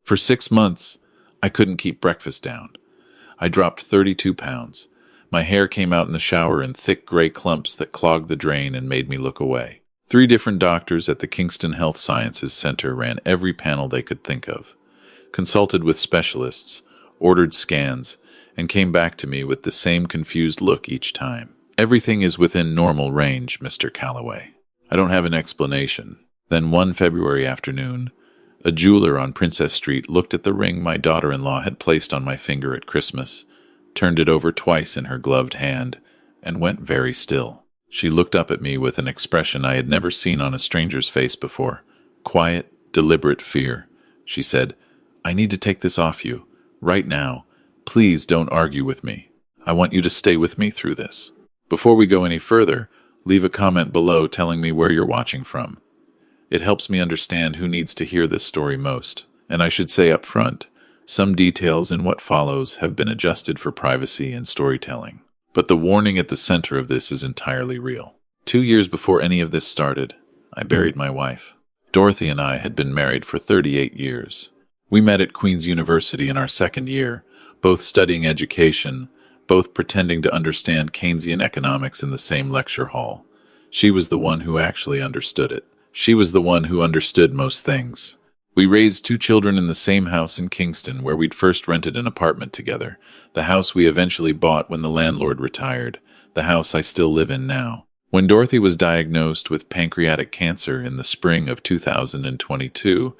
For 6 months, I couldn't keep breakfast down. I dropped 32 pounds. My hair came out in the shower in thick gray clumps that clogged the drain and made me look away. 3 different doctors at the Kingston Health Sciences Center ran every panel they could think of, consulted with specialists, ordered scans, and came back to me with the same confused look each time. Everything is within normal range, Mr. Calloway. I don't have an explanation. Then one February afternoon, a jeweler on Princess Street looked at the ring my daughter-in-law had placed on my finger at Christmas, turned it over twice in her gloved hand, and went very still. She looked up at me with an expression I had never seen on a stranger's face before. Quiet, deliberate fear. She said, "I need to take this off you. Right now. Please don't argue with me. I want you to stay with me through this. Before we go any further, leave a comment below telling me where you're watching from. It helps me understand who needs to hear this story most. And I should say up front, some details in what follows have been adjusted for privacy and storytelling. But the warning at the center of this is entirely real. 2 years before any of this started, I buried my wife. Dorothy and I had been married for 38 years. We met at Queen's University in our second year, both studying education, both pretending to understand Keynesian economics in the same lecture hall. She was the one who actually understood it. She was the one who understood most things. We raised 2 children in the same house in Kingston where we'd first rented an apartment together, the house we eventually bought when the landlord retired, the house I still live in now. When Dorothy was diagnosed with pancreatic cancer in the spring of 2022,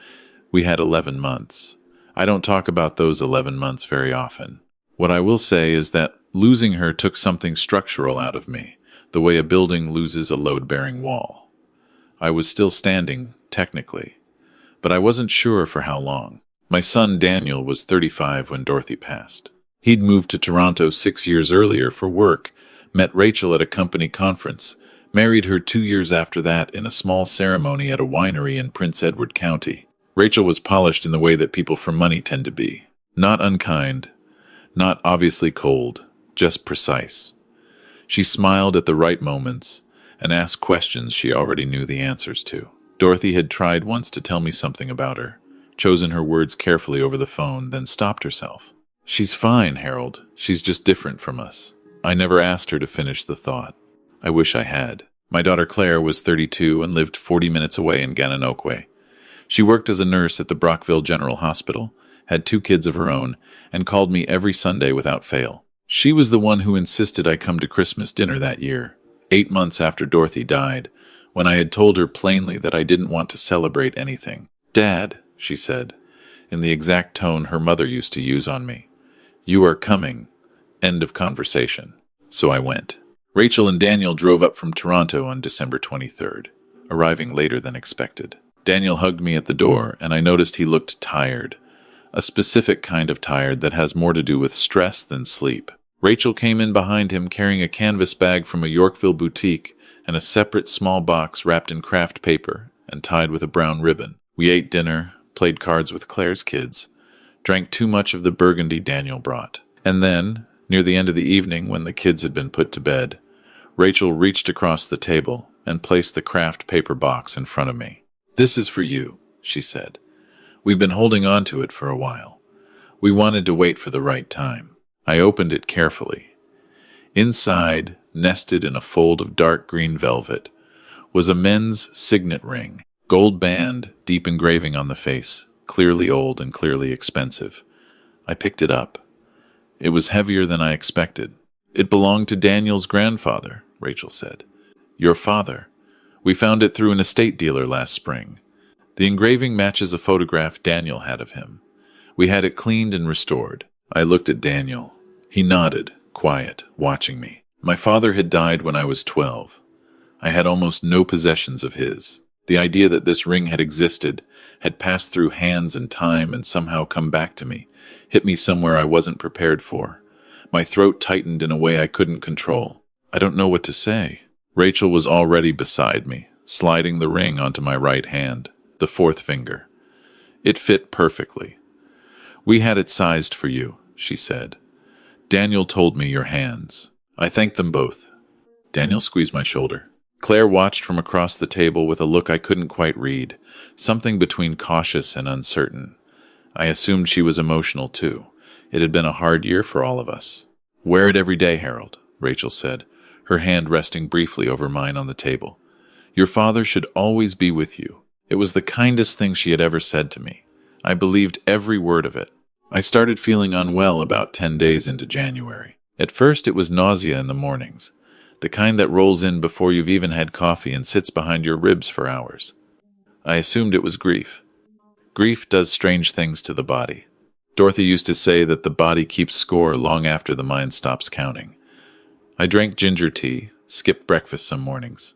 we had 11 months. I don't talk about those 11 months very often. What I will say is that losing her took something structural out of me, the way a building loses a load-bearing wall. I was still standing, technically, but I wasn't sure for how long. My son Daniel was 35 when Dorothy passed. He'd moved to Toronto 6 years earlier for work, met Rachel at a company conference, married her 2 years after that in a small ceremony at a winery in Prince Edward County. Rachel was polished in the way that people for money tend to be. Not unkind, not obviously cold, just precise. She smiled at the right moments and asked questions she already knew the answers to. Dorothy had tried once to tell me something about her, chosen her words carefully over the phone, then stopped herself. "She's fine, Harold. She's just different from us." I never asked her to finish the thought. I wish I had. My daughter Claire was 32 and lived 40 minutes away in Gananoque. She worked as a nurse at the Brockville General Hospital, had 2 kids of her own, and called me every Sunday without fail. She was the one who insisted I come to Christmas dinner that year, 8 months after Dorothy died, when I had told her plainly that I didn't want to celebrate anything. "Dad," she said, in the exact tone her mother used to use on me, "you are coming." End of conversation. So I went. Rachel and Daniel drove up from Toronto on December 23rd, arriving later than expected. Daniel hugged me at the door, and I noticed he looked tired, a specific kind of tired that has more to do with stress than sleep. Rachel came in behind him carrying a canvas bag from a Yorkville boutique and a separate small box wrapped in craft paper and tied with a brown ribbon. We ate dinner, played cards with Claire's kids, drank too much of the burgundy Daniel brought. And then, near the end of the evening when the kids had been put to bed, Rachel reached across the table and placed the craft paper box in front of me. "This is for you," she said. "We've been holding on to it for a while. We wanted to wait for the right time." I opened it carefully. Inside, nested in a fold of dark green velvet, was a men's signet ring, gold band, deep engraving on the face, clearly old and clearly expensive. I picked it up. It was heavier than I expected. "It belonged to Daniel's grandfather," Rachel said. "Your father. We found it through an estate dealer last spring. The engraving matches a photograph Daniel had of him. We had it cleaned and restored." I looked at Daniel. He nodded, quiet, watching me. My father had died when I was 12. I had almost no possessions of his. The idea that this ring had existed, had passed through hands and time and somehow come back to me, hit me somewhere I wasn't prepared for. My throat tightened in a way I couldn't control. I don't know what to say. Rachel was already beside me, sliding the ring onto my right hand, the 4th finger. It fit perfectly. "We had it sized for you," she said. "Daniel told me your hands." I thanked them both. Daniel squeezed my shoulder. Claire watched from across the table with a look I couldn't quite read, something between cautious and uncertain. I assumed she was emotional too. It had been a hard year for all of us. "Wear it every day, Harold," Rachel said, her hand resting briefly over mine on the table. "Your father should always be with you." It was the kindest thing she had ever said to me. I believed every word of it. I started feeling unwell about 10 days into January. At first it was nausea in the mornings, the kind that rolls in before you've even had coffee and sits behind your ribs for hours. I assumed it was grief. Grief does strange things to the body. Dorothy used to say that the body keeps score long after the mind stops counting. I drank ginger tea, skipped breakfast some mornings,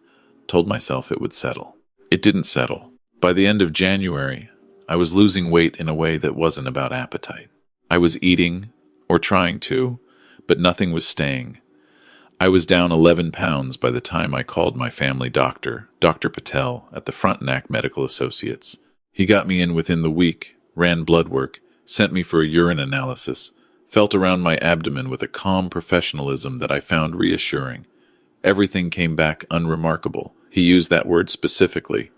told myself it would settle. It didn't settle. By the end of January, I was losing weight in a way that wasn't about appetite. I was eating, or trying to, but nothing was staying. I was down 11 pounds by the time I called my family doctor, Dr. Patel, at the Frontenac Medical Associates. He got me in within the week, ran blood work, sent me for a urine analysis, felt around my abdomen with a calm professionalism that I found reassuring. Everything came back unremarkable. He used that word specifically.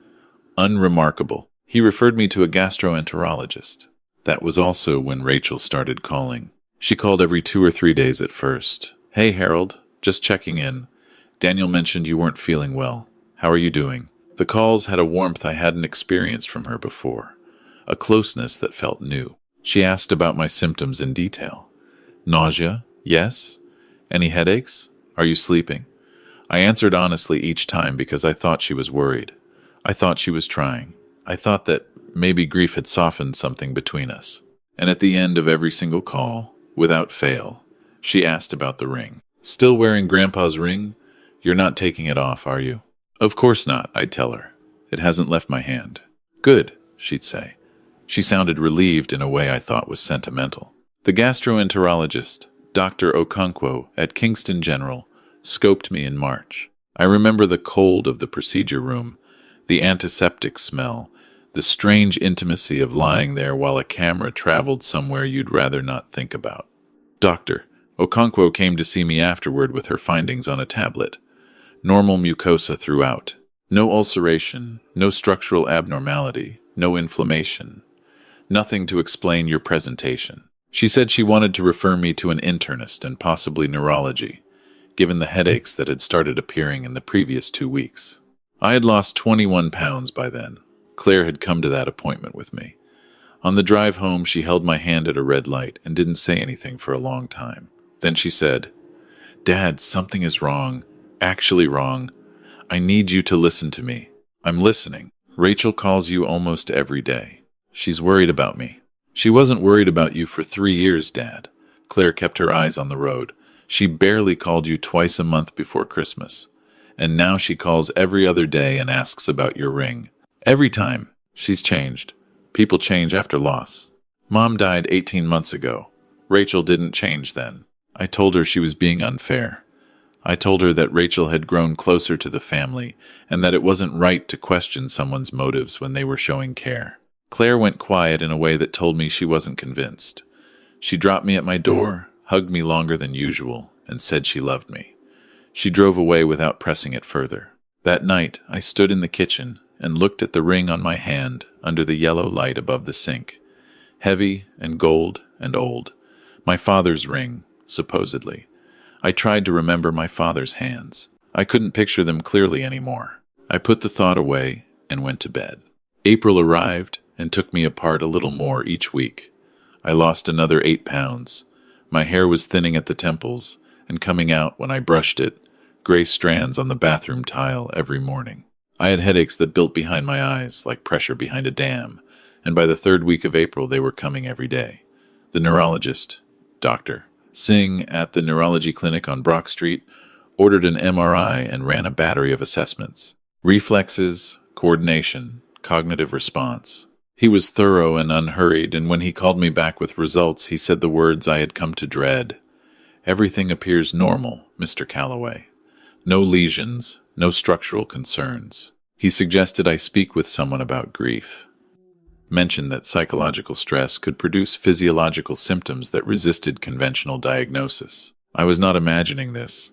Unremarkable. He referred me to a gastroenterologist. That was also when Rachel started calling. She called every 2 or 3 days at first. "Hey, Harold, just checking in. Daniel mentioned you weren't feeling well. How are you doing?" The calls had a warmth I hadn't experienced from her before, a closeness that felt new. She asked about my symptoms in detail. "Nausea? Yes. Any headaches? Are you sleeping?" I answered honestly each time because I thought she was worried. I thought she was trying. I thought that maybe grief had softened something between us. And at the end of every single call, without fail, she asked about the ring. "Still wearing Grandpa's ring? You're not taking it off, are you?" "Of course not," I'd tell her. "It hasn't left my hand." "Good," she'd say. She sounded relieved in a way I thought was sentimental. The gastroenterologist, Dr. Okonkwo at Kingston General, scoped me in March. I remember the cold of the procedure room, the antiseptic smell, the strange intimacy of lying there while a camera traveled somewhere you'd rather not think about. Dr. Okonkwo came to see me afterward with her findings on a tablet. Normal mucosa throughout. No ulceration, no structural abnormality, no inflammation. Nothing to explain your presentation. She said she wanted to refer me to an internist and possibly neurology, given the headaches that had started appearing in the previous 2 weeks. I had lost 21 pounds by then. Claire had come to that appointment with me. On the drive home, she held my hand at a red light and didn't say anything for a long time. Then she said, "Dad, something is wrong. Actually wrong. I need you to listen to me." "I'm listening." "Rachel calls you almost every day. She's worried about me." "She wasn't worried about you for 3 years, Dad." Claire kept her eyes on the road. "She barely called you twice a month before Christmas. And now she calls every other day and asks about your ring. Every time. She's changed. People change after loss. Mom died 18 months ago. Rachel didn't change then. I told her she was being unfair. I told her that Rachel had grown closer to the family and that it wasn't right to question someone's motives when they were showing care. Claire went quiet in a way that told me she wasn't convinced. She dropped me at my door, hugged me longer than usual, and said she loved me. She drove away without pressing it further. That night, I stood in the kitchen and looked at the ring on my hand under the yellow light above the sink. Heavy and gold and old. My father's ring, supposedly. I tried to remember my father's hands. I couldn't picture them clearly anymore. I put the thought away and went to bed. April arrived and took me apart a little more each week. I lost another 8 pounds. My hair was thinning at the temples and coming out when I brushed it, gray strands on the bathroom tile every morning. I had headaches that built behind my eyes like pressure behind a dam, and by the 3rd week of April they were coming every day. The neurologist, Dr. Singh at the neurology clinic on Brock Street, ordered an MRI and ran a battery of assessments. Reflexes, coordination, cognitive response. He was thorough and unhurried, and when he called me back with results, he said the words I had come to dread. "Everything appears normal, Mr. Calloway. No lesions, no structural concerns." He suggested I speak with someone about grief. Mentioned that psychological stress could produce physiological symptoms that resisted conventional diagnosis. I was not imagining this.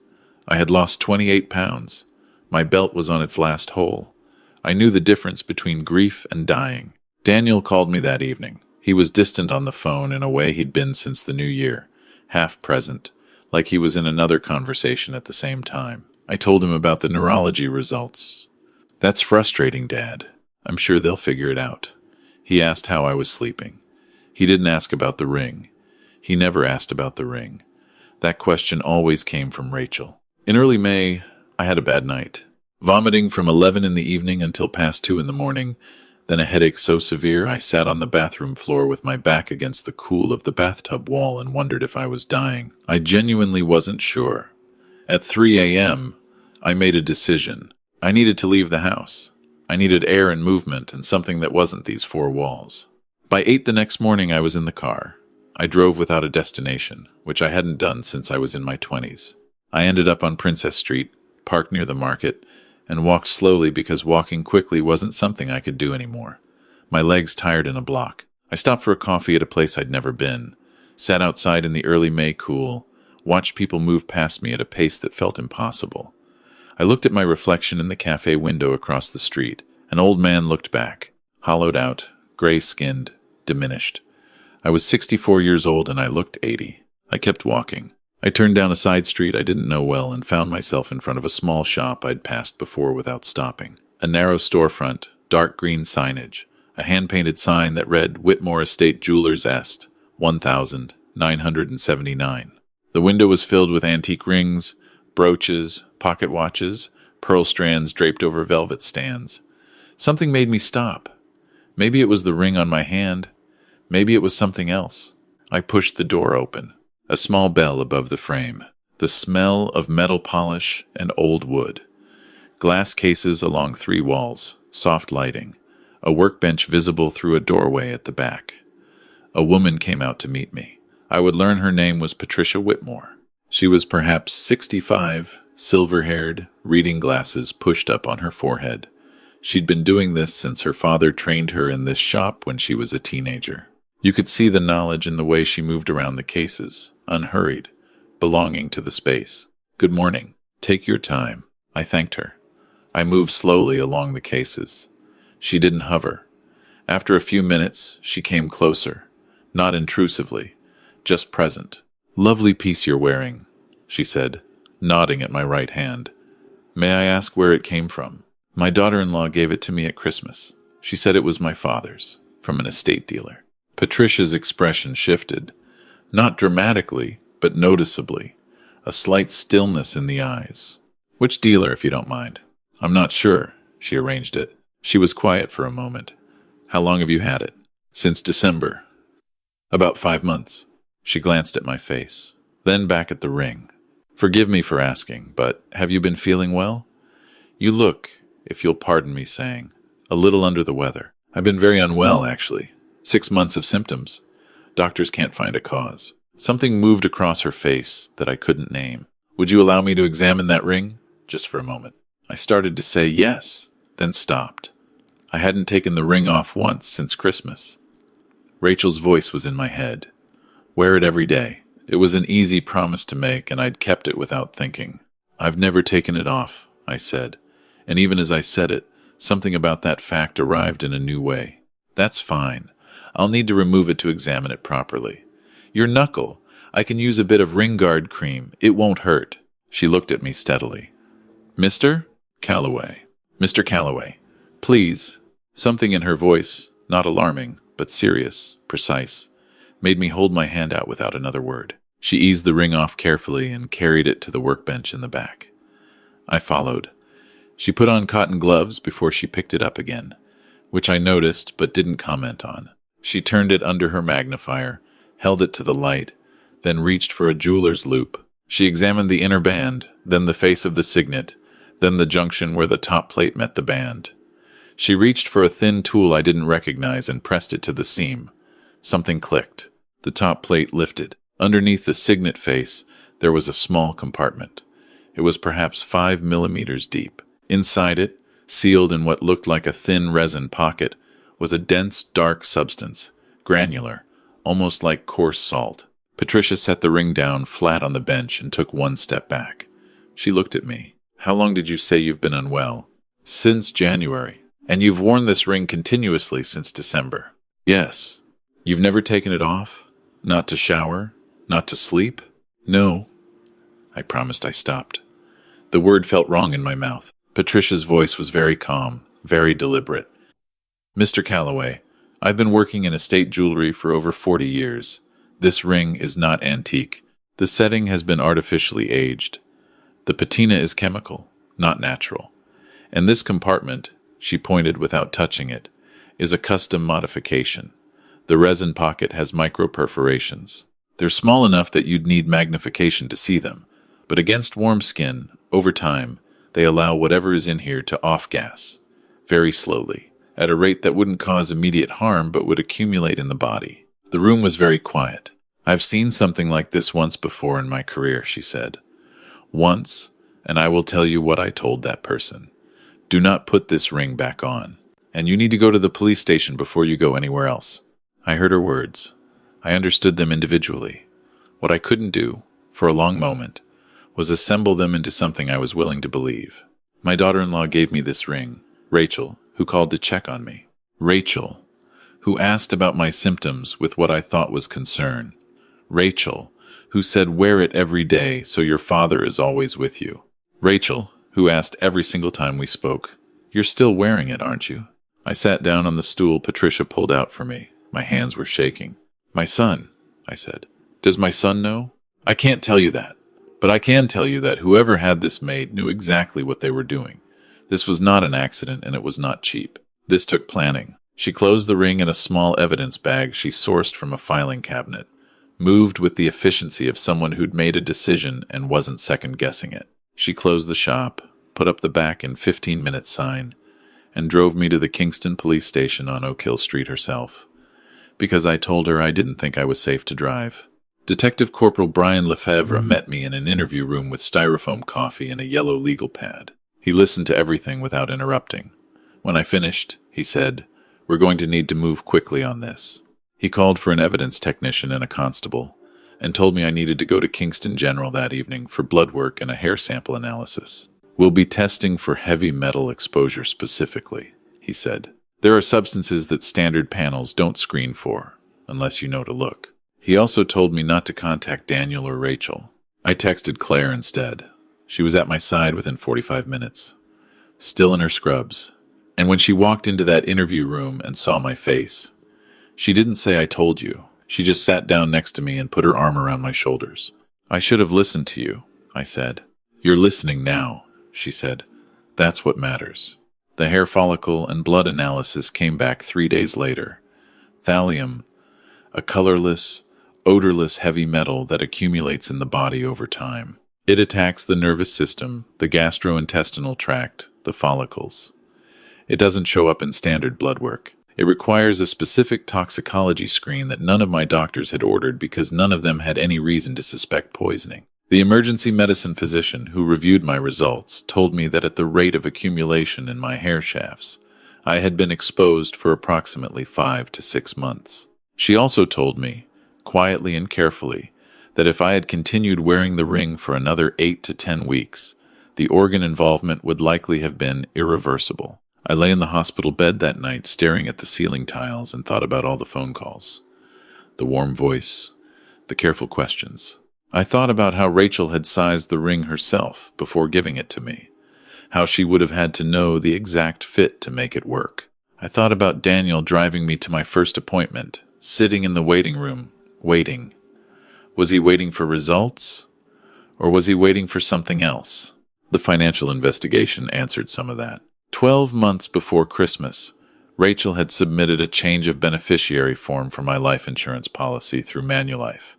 I had lost 28 pounds. My belt was on its last hole. I knew the difference between grief and dying. Daniel called me that evening. He was distant on the phone in a way he'd been since the new year, half present, like he was in another conversation at the same time. I told him about the neurology results. That's frustrating, Dad. I'm sure they'll figure it out. He asked how I was sleeping. He didn't ask about the ring. He never asked about the ring. That question always came from Rachel. In early May, I had a bad night. Vomiting from 11 in the evening until past 2 in the morning, then a headache so severe I sat on the bathroom floor with my back against the cool of the bathtub wall and wondered if I was dying. I genuinely wasn't sure. At 3 a.m., I made a decision. I needed to leave the house. I needed air and movement and something that wasn't these 4 walls. By 8 the next morning, I was in the car. I drove without a destination, which I hadn't done since I was in my 20s. I ended up on Princess Street, parked near the market, and walked slowly because walking quickly wasn't something I could do anymore. My legs tired in a block. I stopped for a coffee at a place I'd never been, sat outside in the early May cool, watched people move past me at a pace that felt impossible. I looked at my reflection in the cafe window across the street. An old man looked back, hollowed out, gray-skinned, diminished. I was 64 years old and I looked 80. I kept walking. I turned down a side street I didn't know well and found myself in front of a small shop I'd passed before without stopping. A narrow storefront, dark green signage, a hand-painted sign that read Whitmore Estate Jewelers Est, 1,979. The window was filled with antique rings, brooches, pocket watches, pearl strands draped over velvet stands. Something made me stop. Maybe it was the ring on my hand. Maybe it was something else. I pushed the door open. A small bell above the frame. The smell of metal polish and old wood. Glass cases along 3 walls. Soft lighting. A workbench visible through a doorway at the back. A woman came out to meet me. I would learn her name was Patricia Whitmore. She was perhaps 65, silver-haired, reading glasses pushed up on her forehead. She'd been doing this since her father trained her in this shop when she was a teenager. You could see the knowledge in the way she moved around the cases, unhurried, belonging to the space. Good morning. Take your time. I thanked her. I moved slowly along the cases. She didn't hover. After a few minutes, she came closer, not intrusively, just present. Lovely piece you're wearing, she said, nodding at my right hand. May I ask where it came from? My daughter-in-law gave it to me at Christmas. She said it was my father's, from an estate dealer. Patricia's expression shifted, not dramatically, but noticeably, a slight stillness in the eyes. Which dealer, if you don't mind? I'm not sure, she arranged it. She was quiet for a moment. How long have you had it? Since December. About 5 months. She glanced at my face, then back at the ring. Forgive me for asking, but have you been feeling well? You look, if you'll pardon me saying, a little under the weather. I've been very unwell, actually. 6 months of symptoms. Doctors can't find a cause. Something moved across her face that I couldn't name. Would you allow me to examine that ring? Just for a moment. I started to say yes, then stopped. I hadn't taken the ring off once since Christmas. Rachel's voice was in my head. Wear it every day. It was an easy promise to make, and I'd kept it without thinking. I've never taken it off, I said. And even as I said it, something about that fact arrived in a new way. That's fine. I'll need to remove it to examine it properly. Your knuckle. I can use a bit of ring guard cream. It won't hurt. She looked at me steadily. Mr. Calloway. Mr. Calloway. Please. Something in her voice, not alarming, but serious, precise, made me hold my hand out without another word. She eased the ring off carefully and carried it to the workbench in the back. I followed. She put on cotton gloves before she picked it up again, which I noticed but didn't comment on. She turned it under her magnifier, held it to the light, then reached for a jeweler's loop. She examined the inner band, then the face of the signet, then the junction where the top plate met the band. She reached for a thin tool I didn't recognize and pressed it to the seam. Something clicked. The top plate lifted. Underneath the signet face, there was a small compartment. It was perhaps 5 millimeters deep. Inside it, sealed in what looked like a thin resin pocket, was a dense, dark substance, granular, almost like coarse salt. Patricia set the ring down flat on the bench and took 1 step back. She looked at me. How long did you say you've been unwell? Since January. And you've worn this ring continuously since December. Yes. You've never taken it off? Not to shower? Not to sleep? No. I promised. I stopped. The word felt wrong in my mouth. Patricia's voice was very calm, very deliberate. Mr. Calloway, I've been working in estate jewelry for over 40 years. This ring is not antique. The setting has been artificially aged. The patina is chemical, not natural. And this compartment, she pointed without touching it, is a custom modification. The resin pocket has micro-perforations. They're small enough that you'd need magnification to see them, but against warm skin, over time, they allow whatever is in here to off-gas, very slowly, at a rate that wouldn't cause immediate harm but would accumulate in the body. The room was very quiet. I've seen something like this once before in my career, she said. Once, and I will tell you what I told that person. Do not put this ring back on, and you need to go to the police station before you go anywhere else. I heard her words. I understood them individually. What I couldn't do, for a long moment, was assemble them into something I was willing to believe. My daughter-in-law gave me this ring, Rachel, who called to check on me. Rachel, who asked about my symptoms with what I thought was concern. Rachel, who said wear it every day so your father is always with you. Rachel, who asked every single time we spoke, you're still wearing it, aren't you? I sat down on the stool Patricia pulled out for me. My hands were shaking. My son, I said. Does my son know? I can't tell you that. But I can tell you that whoever had this made knew exactly what they were doing. This was not an accident, and it was not cheap. This took planning. She closed the ring in a small evidence bag she sourced from a filing cabinet, moved with the efficiency of someone who'd made a decision and wasn't second-guessing it. She closed the shop, put up the back in 15-minute sign, and drove me to the Kingston police station on Oak Hill Street herself, because I told her I didn't think I was safe to drive. Detective Corporal Brian Lefebvre met me in an interview room with styrofoam coffee and a yellow legal pad. He listened to everything without interrupting. When I finished, he said, "We're going to need to move quickly on this." He called for an evidence technician and a constable, and told me I needed to go to Kingston General that evening for blood work and a hair sample analysis. "We'll be testing for heavy metal exposure specifically," he said. "There are substances that standard panels don't screen for, unless you know to look." He also told me not to contact Daniel or Rachel. I texted Claire instead. She was at my side within 45 minutes, still in her scrubs. And when she walked into that interview room and saw my face, she didn't say "I told you." She just sat down next to me and put her arm around my shoulders. "I should have listened to you," I said. "You're listening now," she said. "That's what matters." The hair follicle and blood analysis came back 3 days later. Thallium, a colorless, odorless heavy metal that accumulates in the body over time. It attacks the nervous system, the gastrointestinal tract, the follicles. It doesn't show up in standard blood work. It requires a specific toxicology screen that none of my doctors had ordered because none of them had any reason to suspect poisoning. The emergency medicine physician who reviewed my results told me that at the rate of accumulation in my hair shafts, I had been exposed for approximately 5 to 6 months. She also told me, quietly and carefully, that if I had continued wearing the ring for another 8 to 10 weeks, the organ involvement would likely have been irreversible. I lay in the hospital bed that night staring at the ceiling tiles and thought about all the phone calls, the warm voice, the careful questions. I thought about how Rachel had sized the ring herself before giving it to me, how she would have had to know the exact fit to make it work. I thought about Daniel driving me to my first appointment, sitting in the waiting room, waiting. Was he waiting for results, or was he waiting for something else? The financial investigation answered some of that. 12 months before Christmas, Rachel had submitted a change of beneficiary form for my life insurance policy through Manulife.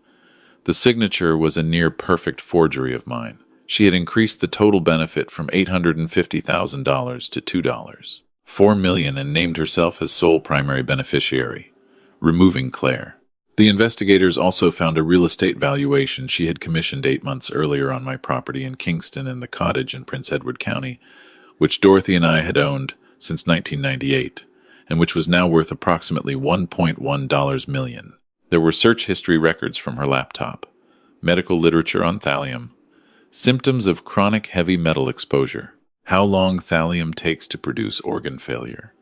The signature was a near-perfect forgery of mine. She had increased the total benefit from $850,000 to $2, $4 million, and named herself as sole primary beneficiary, removing Claire. The investigators also found a real estate valuation she had commissioned 8 months earlier on my property in Kingston and the cottage in Prince Edward County, which Dorothy and I had owned since 1998, and which was now worth approximately $1.1 million. There were search history records from her laptop, medical literature on thallium, symptoms of chronic heavy metal exposure, how long thallium takes to produce organ failure,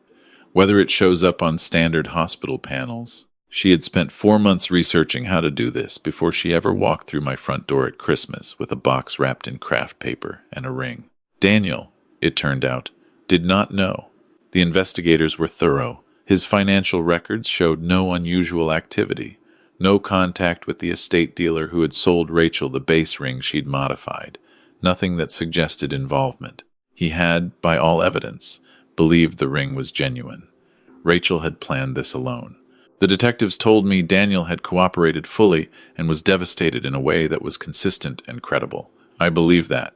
whether it shows up on standard hospital panels, She had spent 4 months researching how to do this before she ever walked through my front door at Christmas with a box wrapped in craft paper and a ring. Daniel, it turned out, did not know. The investigators were thorough. His financial records showed no unusual activity, no contact with the estate dealer who had sold Rachel the base ring she'd modified, nothing that suggested involvement. He had, by all evidence, believed the ring was genuine. Rachel had planned this alone. The detectives told me Daniel had cooperated fully and was devastated in a way that was consistent and credible. I believe that.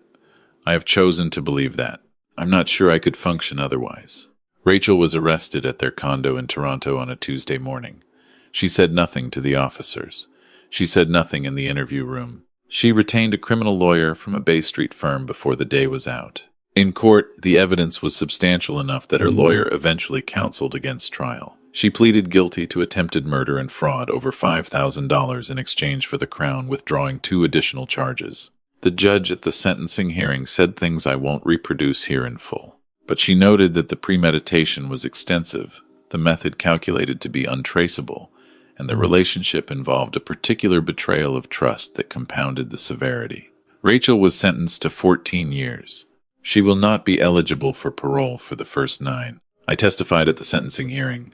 I have chosen to believe that. I'm not sure I could function otherwise. Rachel was arrested at their condo in Toronto on a Tuesday morning. She said nothing to the officers. She said nothing in the interview room. She retained a criminal lawyer from a Bay Street firm before the day was out. In court, the evidence was substantial enough that her lawyer eventually counseled against trial. She pleaded guilty to attempted murder and fraud over $5,000 in exchange for the Crown withdrawing 2 additional charges. The judge at the sentencing hearing said things I won't reproduce here in full. But she noted that the premeditation was extensive, the method calculated to be untraceable, and the relationship involved a particular betrayal of trust that compounded the severity. Rachel was sentenced to 14 years. She will not be eligible for parole for the first 9. I testified at the sentencing hearing.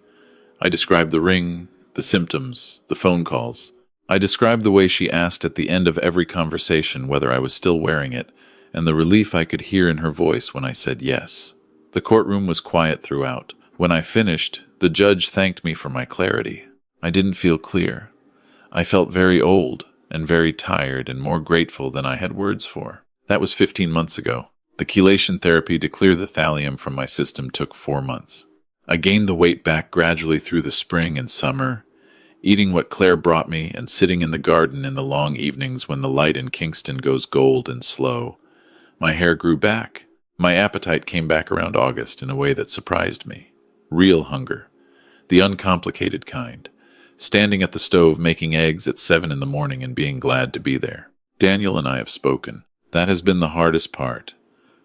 I described the ring, the symptoms, the phone calls. I described the way she asked at the end of every conversation whether I was still wearing it, and the relief I could hear in her voice when I said yes. The courtroom was quiet throughout. When I finished, the judge thanked me for my clarity. I didn't feel clear. I felt very old and very tired and more grateful than I had words for. That was 15 months ago. The chelation therapy to clear the thallium from my system took 4 months. I gained the weight back gradually through the spring and summer, eating what Claire brought me and sitting in the garden in the long evenings when the light in Kingston goes gold and slow. My hair grew back. My appetite came back around August in a way that surprised me. Real hunger. The uncomplicated kind. Standing at the stove making eggs at 7 in the morning and being glad to be there. Daniel and I have spoken. That has been the hardest part.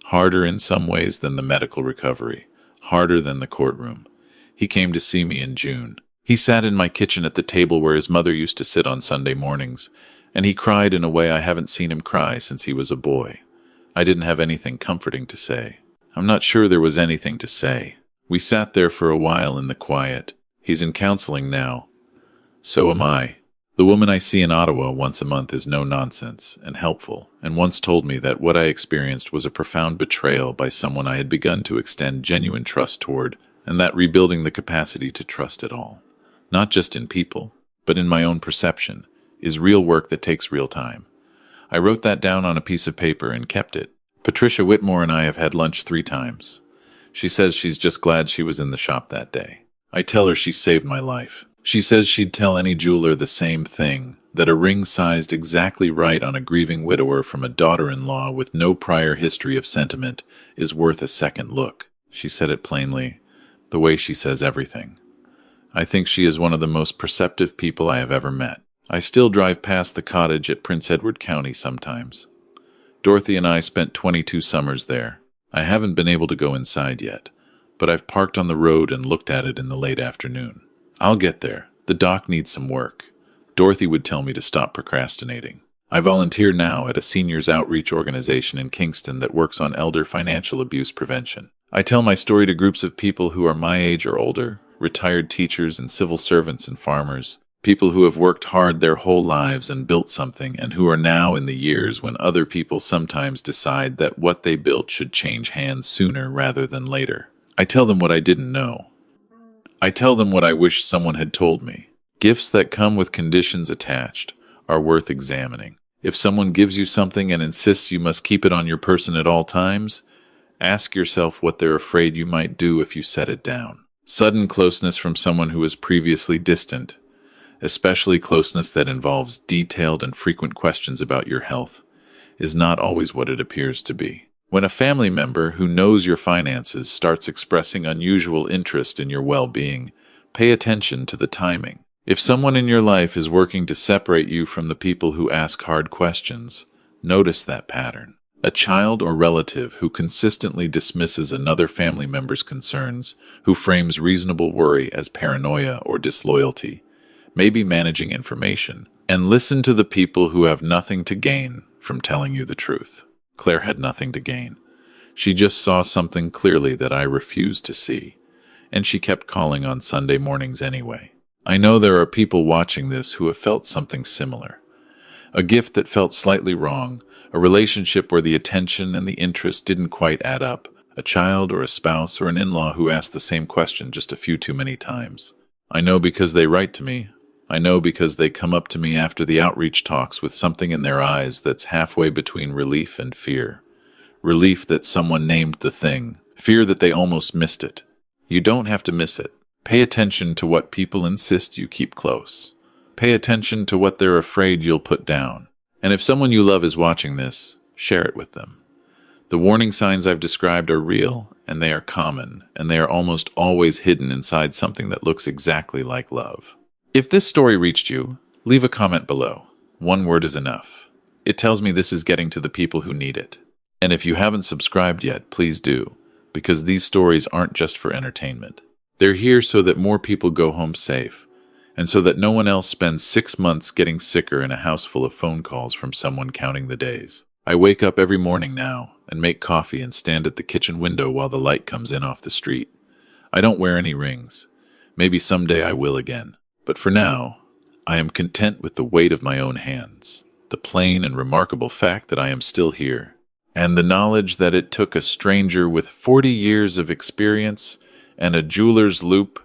Harder in some ways than the medical recovery. Harder than the courtroom. He came to see me in June. He sat in my kitchen at the table where his mother used to sit on Sunday mornings, and he cried in a way I haven't seen him cry since he was a boy. I didn't have anything comforting to say. I'm not sure there was anything to say. We sat there for a while in the quiet. He's in counseling now. So am I. The woman I see in Ottawa once a month is no nonsense and helpful, and once told me that what I experienced was a profound betrayal by someone I had begun to extend genuine trust toward, and that rebuilding the capacity to trust at all, not just in people, but in my own perception, is real work that takes real time. I wrote that down on a piece of paper and kept it. Patricia Whitmore and I have had lunch 3 times. She says she's just glad she was in the shop that day. I tell her she saved my life. She says she'd tell any jeweler the same thing, that a ring sized exactly right on a grieving widower from a daughter-in-law with no prior history of sentiment is worth a second look. She said it plainly, the way she says everything. I think she is one of the most perceptive people I have ever met. I still drive past the cottage at Prince Edward County sometimes. Dorothy and I spent 22 summers there. I haven't been able to go inside yet, but I've parked on the road and looked at it in the late afternoon. I'll get there. The dock needs some work. Dorothy would tell me to stop procrastinating. I volunteer now at a seniors outreach organization in Kingston that works on elder financial abuse prevention. I tell my story to groups of people who are my age or older, retired teachers and civil servants and farmers, people who have worked hard their whole lives and built something and who are now in the years when other people sometimes decide that what they built should change hands sooner rather than later. I tell them what I didn't know. I tell them what I wish someone had told me. Gifts that come with conditions attached are worth examining. If someone gives you something and insists you must keep it on your person at all times, ask yourself what they're afraid you might do if you set it down. Sudden closeness from someone who was previously distant, especially closeness that involves detailed and frequent questions about your health, is not always what it appears to be. When a family member who knows your finances starts expressing unusual interest in your well-being, pay attention to the timing. If someone in your life is working to separate you from the people who ask hard questions, notice that pattern. A child or relative who consistently dismisses another family member's concerns, who frames reasonable worry as paranoia or disloyalty, maybe managing information, and listen to the people who have nothing to gain from telling you the truth. Claire had nothing to gain. She just saw something clearly that I refused to see, and she kept calling on Sunday mornings anyway. I know there are people watching this who have felt something similar. A gift that felt slightly wrong, a relationship where the attention and the interest didn't quite add up, a child or a spouse or an in-law who asked the same question just a few too many times. I know because they write to me. I know because they come up to me after the outreach talks with something in their eyes that's halfway between relief and fear. Relief that someone named the thing, fear that they almost missed it. You don't have to miss it. Pay attention to what people insist you keep close. Pay attention to what they're afraid you'll put down. And if someone you love is watching this, share it with them. The warning signs I've described are real, and they are common, and they are almost always hidden inside something that looks exactly like love. If this story reached you, leave a comment below. One word is enough. It tells me this is getting to the people who need it. And if you haven't subscribed yet, please do, because these stories aren't just for entertainment. They're here so that more people go home safe, and so that no one else spends 6 months getting sicker in a house full of phone calls from someone counting the days. I wake up every morning now and make coffee and stand at the kitchen window while the light comes in off the street. I don't wear any rings. Maybe someday I will again. But for now, I am content with the weight of my own hands, the plain and remarkable fact that I am still here, and the knowledge that it took a stranger with 40 years of experience and a jeweler's loop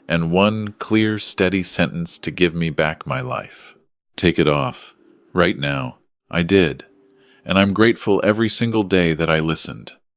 and one clear, steady sentence to give me back my life. Take it off. Right now. I did. And I'm grateful every single day that I listened.